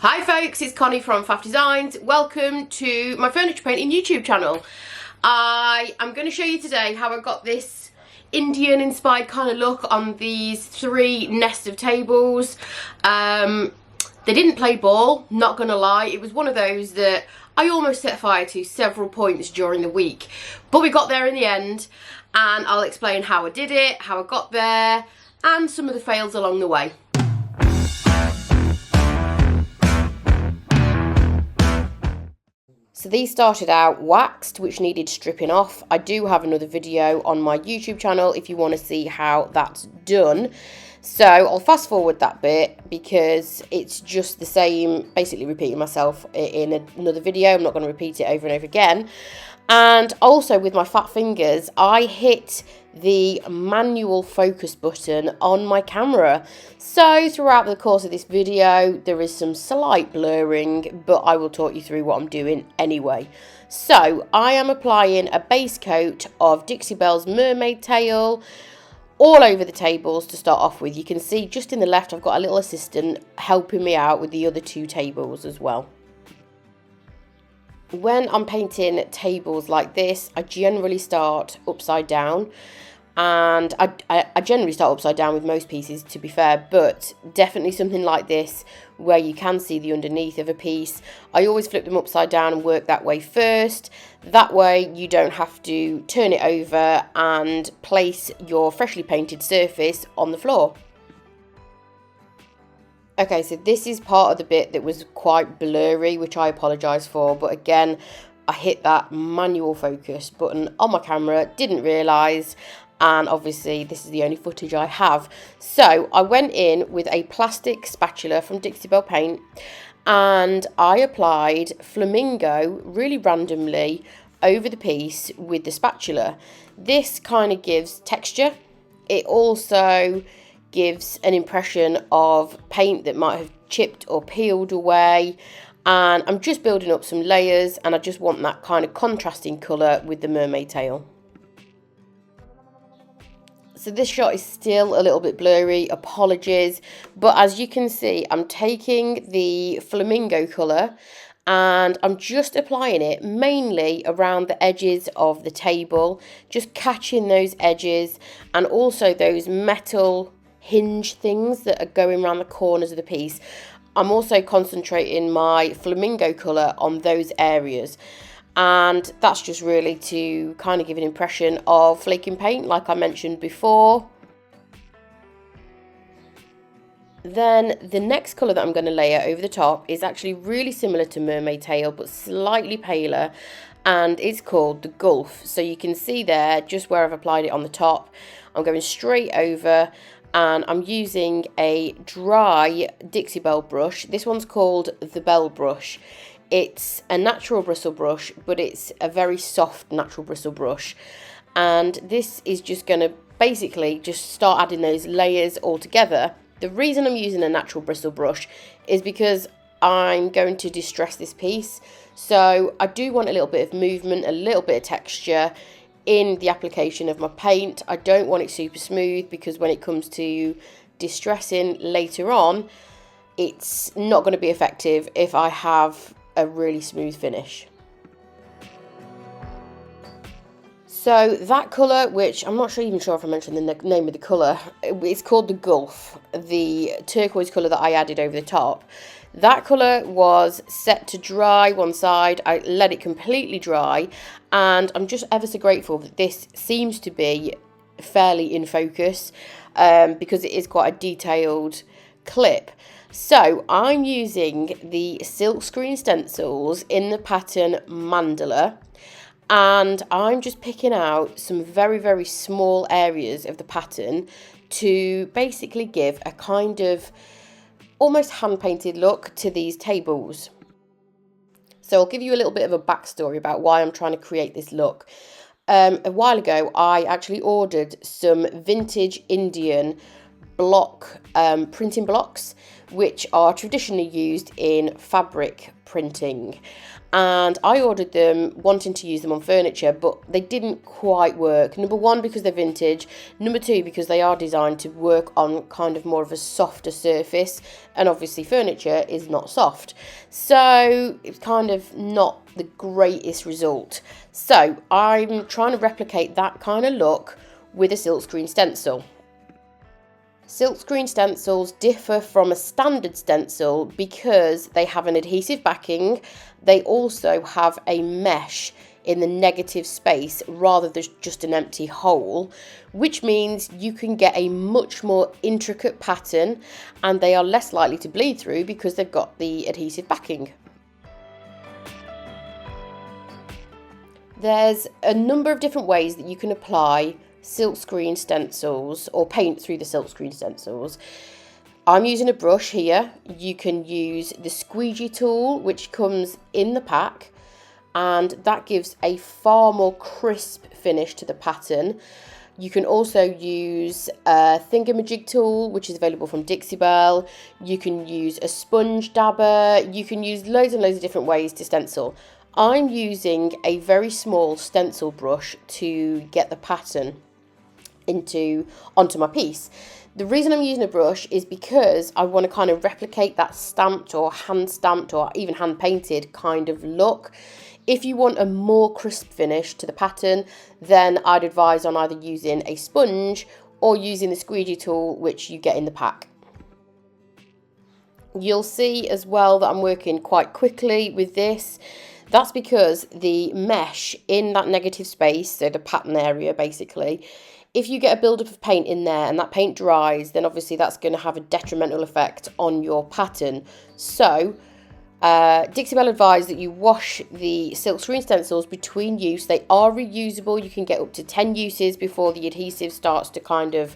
Hi folks, it's Connie from FAFF Designs. Welcome to my furniture painting YouTube channel. I am going to show you today how I got this Indian inspired kind of look on these three nests of tables. They didn't play ball, not going to lie. It was one of those that I almost set fire to several points during the week. But we got there in the end, and I'll explain how I did it, how I got there, and some of the fails along the way. So these started out waxed, which needed stripping off. I do have another video on my YouTube channel if you want to see how that's done. So I'll fast forward that bit because it's just the same, basically repeating myself in another video. I'm not going to repeat it over and over again. And also with my fat fingers, I hit the manual focus button on my camera. So throughout the course of this video, there is some slight blurring, but I will talk you through what I'm doing anyway. So I am applying a base coat of Dixie Belle's mermaid tail all over the tables to start off with. You can see just in the left, I've got a little assistant helping me out with the other two tables as well. When I'm painting tables like this, I generally start upside down, and I generally start upside down with most pieces, to be fair, but definitely something like this where you can see the underneath of a piece, I always flip them upside down and work that way first. That way you don't have to turn it over and place your freshly painted surface on the floor. Okay, so this is part of the bit that was quite blurry, which I apologise for, but again, I hit that manual focus button on my camera, didn't realise, and obviously this is the only footage I have. So I went in with a plastic spatula from Dixie Belle Paint, and I applied flamingo really randomly over the piece with the spatula. This kind of gives texture. It also gives an impression of paint that might have chipped or peeled away, and I'm just building up some layers, and I just want that kind of contrasting colour with the mermaid tail. So this shot is still a little bit blurry, apologies, but as you can see, I'm taking the flamingo colour and I'm just applying it mainly around the edges of the table, just catching those edges and also those metal hinge things that are going around the corners of the piece. I'm also concentrating my flamingo colour on those areas, and that's just really to kind of give an impression of flaking paint like I mentioned before. Then the next colour that I'm going to layer over the top is actually really similar to mermaid tail but slightly paler, and it's called the Gulf. So you can see there just where I've applied it on the top, I'm going straight over, and I'm using a dry Dixie Belle brush. This one's called the Belle brush. It's a natural bristle brush, but it's a very soft natural bristle brush. And this is just going to basically just start adding those layers all together. The reason I'm using a natural bristle brush is because I'm going to distress this piece. So I do want a little bit of movement, a little bit of texture in the application of my paint. I don't want it super smooth because when it comes to distressing later on, it's not going to be effective if I have a really smooth finish. So that colour, which I'm not even sure if I mentioned the name of the colour, it's called the Gulf, the turquoise colour that I added over the top. That colour was set to dry one side. I let it completely dry, and I'm just ever so grateful that this seems to be fairly in focus because it is quite a detailed clip. So I'm using the Silkscreen stencils in the pattern Mandala, and I'm just picking out some very, very small areas of the pattern to basically give a kind of almost hand-painted look to these tables. So I'll give you a little bit of a backstory about why I'm trying to create this look. A while ago, I actually ordered some vintage Indian block printing blocks, which are traditionally used in fabric printing. And I ordered them wanting to use them on furniture, but they didn't quite work. Number one, because they're vintage. Number two, because they are designed to work on kind of more of a softer surface, and obviously furniture is not soft. So it's kind of not the greatest result. So I'm trying to replicate that kind of look with a silkscreen stencil. Silkscreen stencils differ from a standard stencil because they have an adhesive backing. They also have a mesh in the negative space rather than just an empty hole, which means you can get a much more intricate pattern, and they are less likely to bleed through because they've got the adhesive backing. There's a number of different ways that you can apply silkscreen stencils or paint through the silkscreen stencils. I'm using a brush here. You can use the squeegee tool, which comes in the pack, and that gives a far more crisp finish to the pattern. You can also use a thingamajig tool, which is available from Dixie Belle. You can use a sponge dabber. You can use loads and loads of different ways to stencil. I'm using a very small stencil brush to get the pattern onto my piece. The reason I'm using a brush is because I want to kind of replicate that stamped or hand stamped or even hand painted kind of look. If you want a more crisp finish to the pattern, then I'd advise on either using a sponge or using the squeegee tool, which you get in the pack. You'll see as well that I'm working quite quickly with this. That's because the mesh in that negative space, so the pattern area basically, if you get a buildup of paint in there and that paint dries, then obviously that's going to have a detrimental effect on your pattern. So Dixie Belle advised that you wash the silkscreen stencils between use. They are reusable. You can get up to 10 uses before the adhesive starts to kind of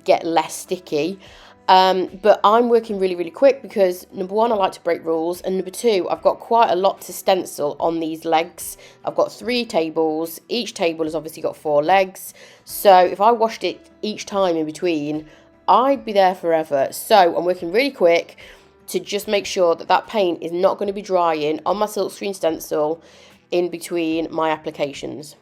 get less sticky. But I'm working really, really quick because number one, I like to break rules, and number two, I've got quite a lot to stencil on these legs. I've got 3 tables. Each table has obviously got 4 legs. So if I washed it each time in between, I'd be there forever. So I'm working really quick to just make sure that that paint is not going to be drying on my silkscreen stencil in between my applications.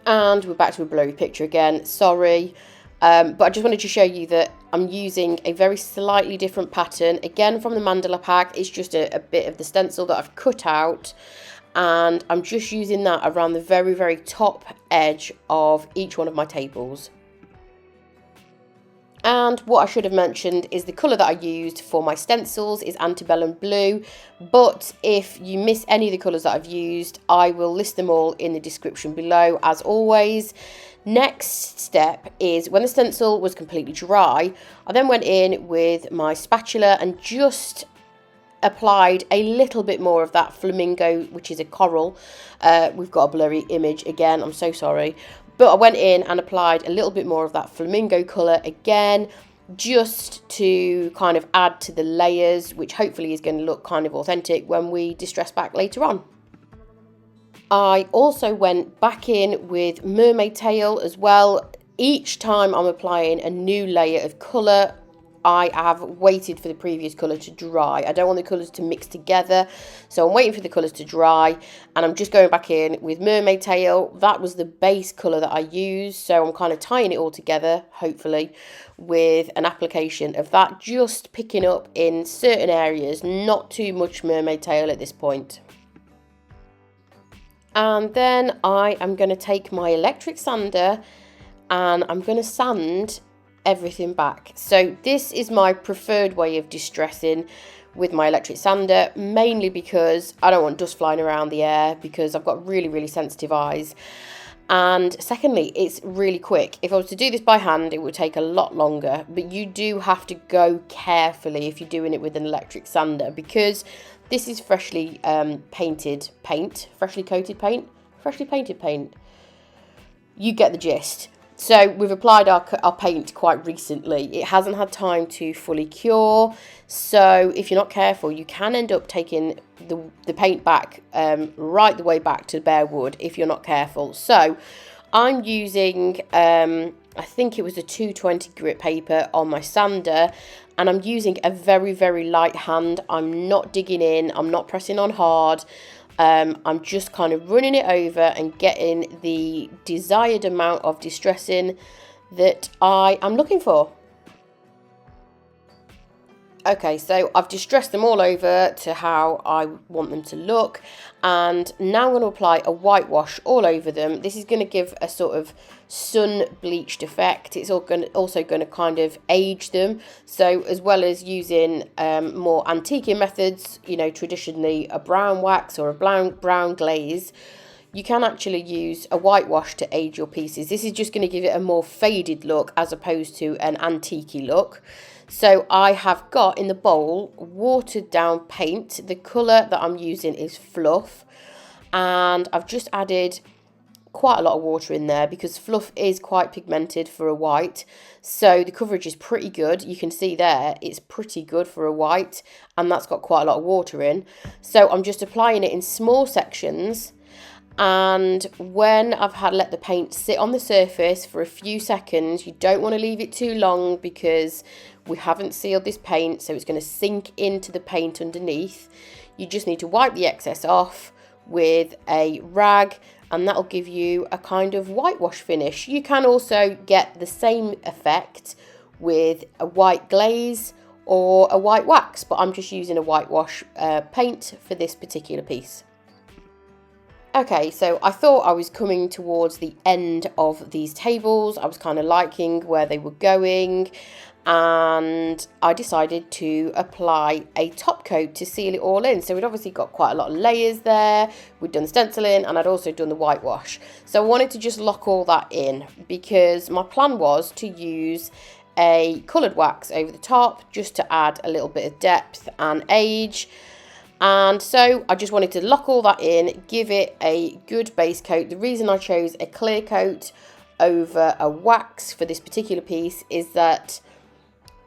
And we're back to a blurry picture again, sorry. But I just wanted to show you that I'm using a very slightly different pattern, again from the mandala pack. It's just a bit of the stencil that I've cut out, and I'm just using that around the very, very top edge of each one of my tables. And what I should have mentioned is the colour that I used for my stencils is Antebellum Blue, but if you miss any of the colours that I've used, I will list them all in the description below as always. Next step is when the stencil was completely dry, I then went in with my spatula and just applied a little bit more of that flamingo, which is a coral. We've got a blurry image again, I'm so sorry. But I went in and applied a little bit more of that flamingo colour again, just to kind of add to the layers, which hopefully is going to look kind of authentic when we distress back later on. I also went back in with mermaid tail as well. Each time I'm applying a new layer of colour, I have waited for the previous colour to dry. I don't want the colours to mix together, so I'm waiting for the colours to dry, and I'm just going back in with mermaid tail. That was the base colour that I used, so I'm kind of tying it all together, hopefully, with an application of that, just picking up in certain areas, not too much mermaid tail at this point. And then I am going to take my electric sander and I'm going to sand everything back. So this is my preferred way of distressing with my electric sander, mainly because I don't want dust flying around the air because I've got really, really sensitive eyes. And secondly, it's really quick. If I was to do this by hand, it would take a lot longer, but you do have to go carefully if you're doing it with an electric sander, because this is freshly painted paint, freshly coated paint, freshly painted paint. You get the gist. So we've applied our paint quite recently. It hasn't had time to fully cure. So if you're not careful, you can end up taking the paint back the way back to bare wood if you're not careful. So I'm using I think it was a 220 grit paper on my sander, and I'm using a very, very light hand. I'm not digging in, I'm not pressing on hard. I'm just kind of running it over and getting the desired amount of distressing that I am looking for. Okay, so I've distressed them all over to how I want them to look, and now I'm going to apply a whitewash all over them. This is going to give a sort of sun bleached effect. It's also going to kind of age them. So as well as using more antique methods, you know, traditionally a brown wax or a brown glaze, you can actually use a whitewash to age your pieces. This is just going to give it a more faded look as opposed to an antique-y look. So I have got in the bowl watered down paint. The colour that I'm using is Fluff, and I've just added quite a lot of water in there because Fluff is quite pigmented for a white, so the coverage is pretty good. You can see there it's pretty good for a white, and that's got quite a lot of water in. So I'm just applying it in small sections, and when I've let the paint sit on the surface for a few seconds, you don't want to leave it too long because we haven't sealed this paint, so it's going to sink into the paint underneath. You just need to wipe the excess off with a rag, and that'll give you a kind of whitewash finish. You can also get the same effect with a white glaze or a white wax, but I'm just using a whitewash paint for this particular piece. Okay, so I thought I was coming towards the end of these tables. I was kind of liking where they were going, and I decided to apply a top coat to seal it all in. So we'd obviously got quite a lot of layers there. We'd done stenciling, and I'd also done the whitewash. So I wanted to just lock all that in because my plan was to use a coloured wax over the top just to add a little bit of depth and age. And so I just wanted to lock all that in, give it a good base coat. The reason I chose a clear coat over a wax for this particular piece is that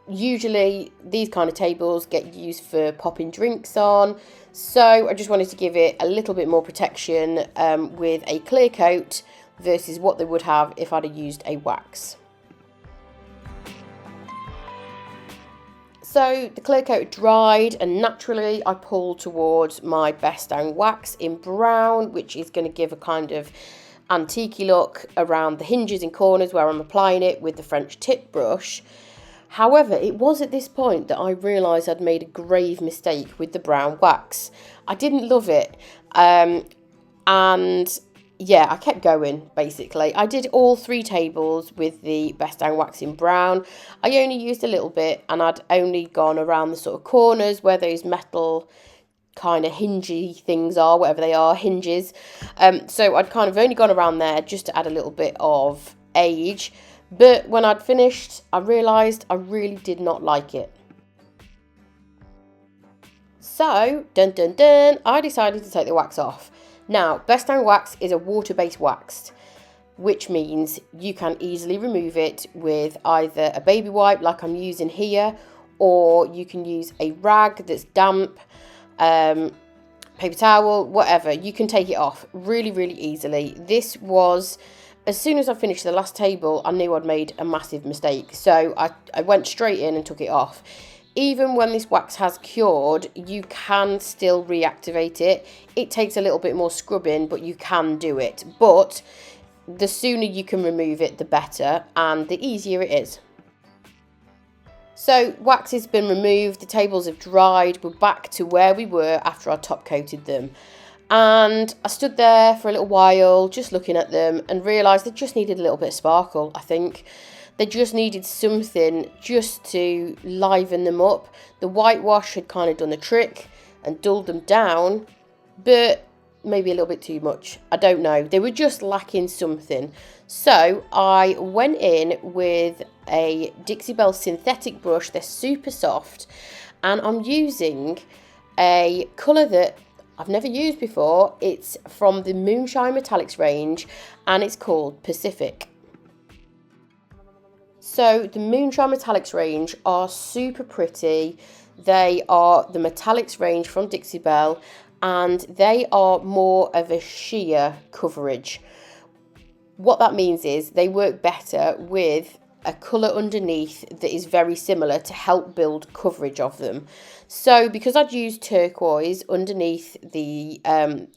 usually these kind of tables get used for popping drinks on. So I just wanted to give it a little bit more protection with a clear coat versus what they would have if I'd have used a wax. So the clear coat dried, and naturally I pulled towards my best down wax in brown, which is going to give a kind of antique look around the hinges and corners where I'm applying it with the French tip brush. However, it was at this point that I realised I'd made a grave mistake with the brown wax. I didn't love it, and yeah, I kept going basically. I did all 3 tables with the best down wax in brown. I only used a little bit, and I'd only gone around the sort of corners where those metal kind of hingy things are, whatever they are, hinges. So I'd kind of only gone around there just to add a little bit of age. But when I'd finished, I realised I really did not like it. So, dun dun dun, I decided to take the wax off. Now, best down wax is a water-based wax, which means you can easily remove it with either a baby wipe like I'm using here, or you can use a rag that's damp, paper towel, whatever. You can take it off really, really easily. This was, as soon as I finished the last table, I knew I'd made a massive mistake. So I went straight in and took it off. Even when this wax has cured, you can still reactivate it. It takes a little bit more scrubbing, but you can do it. But the sooner you can remove it, the better, and the easier it is. So wax has been removed, the tables have dried, we're back to where we were after I top coated them. And I stood there for a little while just looking at them and realised they just needed a little bit of sparkle, I think. They just needed something just to liven them up. The whitewash had kind of done the trick and dulled them down, but maybe a little bit too much. I don't know. They were just lacking something. So I went in with a Dixie Belle synthetic brush. They're super soft, and I'm using a colour that I've never used before. It's from the Moonshine Metallics range, and it's called Pacific. So the Moonshine Metallics range are super pretty. They are the Metallics range from Dixie Belle, and they are more of a sheer coverage. What that means is they work better with a colour underneath that is very similar to help build coverage of them. So because I'd used turquoise underneath the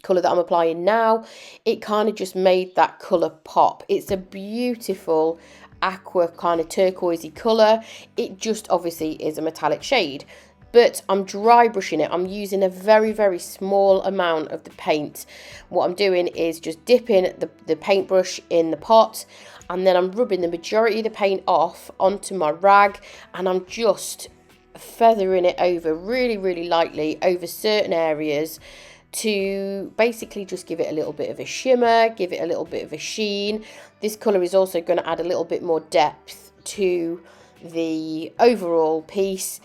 colour that I'm applying now, it kind of just made that colour pop. It's a beautiful aqua kind of turquoisey colour. It just obviously is a metallic shade. But I'm dry brushing it. I'm using a very, very small amount of the paint. What I'm doing is just dipping the paintbrush in the pot, and then I'm rubbing the majority of the paint off onto my rag, and I'm just feathering it over really, really lightly over certain areas to basically just give it a little bit of a shimmer, give it a little bit of a sheen. This colour is also going to add a little bit more depth to the overall piece.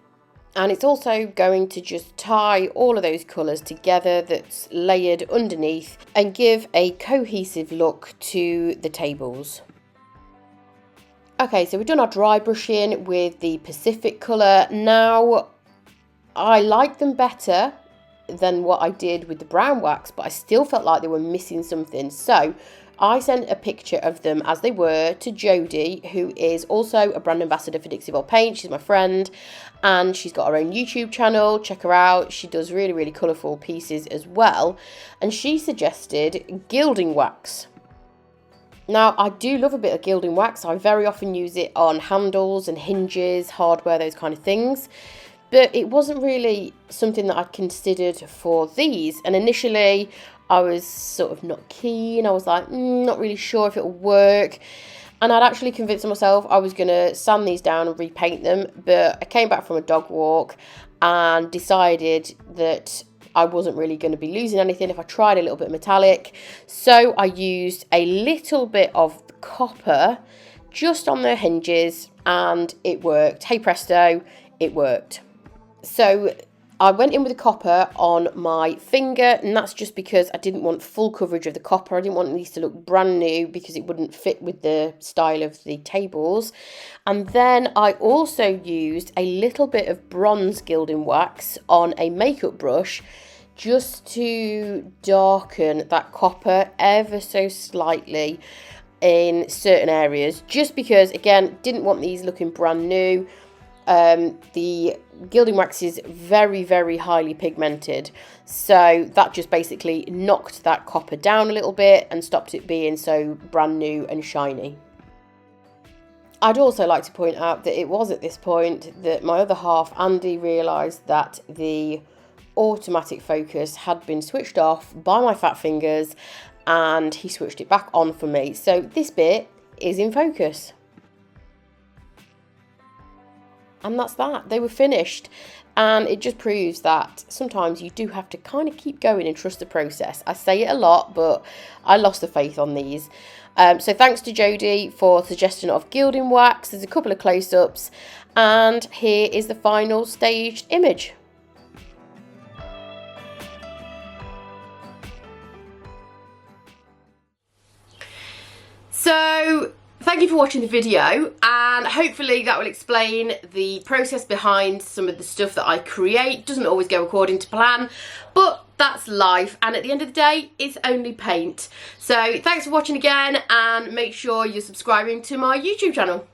And it's also going to just tie all of those colours together that's layered underneath and give a cohesive look to the tables. Okay, so we've done our dry brushing with the Pacific colour. Now, I like them better than what I did with the brown wax, but I still felt like they were missing something. So I sent a picture of them as they were to Jodie, who is also a brand ambassador for Dixie Belle Paint. She's my friend, and she's got her own YouTube channel. Check her out. She does really, really colourful pieces as well. And she suggested gilding wax. Now, I do love a bit of gilding wax. I very often use it on handles and hinges, hardware, those kind of things. But it wasn't really something that I'd considered for these. And initially, I was sort of not keen. I was like, not really sure if it'll work. And I'd actually convinced myself I was going to sand these down and repaint them. But I came back from a dog walk and decided that I wasn't really going to be losing anything if I tried a little bit of metallic. So I used a little bit of copper just on the hinges, and it worked. Hey presto, it worked. So I went in with the copper on my finger, and that's just because I didn't want full coverage of the copper. I didn't want these to look brand new because it wouldn't fit with the style of the tables. And then I also used a little bit of bronze gilding wax on a makeup brush just to darken that copper ever so slightly in certain areas, just because, again, didn't want these looking brand new. The gilding wax is very, very highly pigmented, so that just basically knocked that copper down a little bit and stopped it being so brand new and shiny. I'd also like to point out that it was at this point that my other half, Andy, realised that the automatic focus had been switched off by my fat fingers, and he switched it back on for me. So this bit is in focus. And that's that. They were finished. And it just proves that sometimes you do have to kind of keep going and trust the process. I say it a lot, but I lost the faith on these. So thanks to Jodie for suggestion of gilding wax. There's a couple of close-ups. And here is the final staged image. So thank you for watching the video, and hopefully that will explain the process behind some of the stuff that I create. Doesn't always go according to plan, but that's life, and at the end of the day, it's only paint. So thanks for watching again, and make sure you're subscribing to my YouTube channel.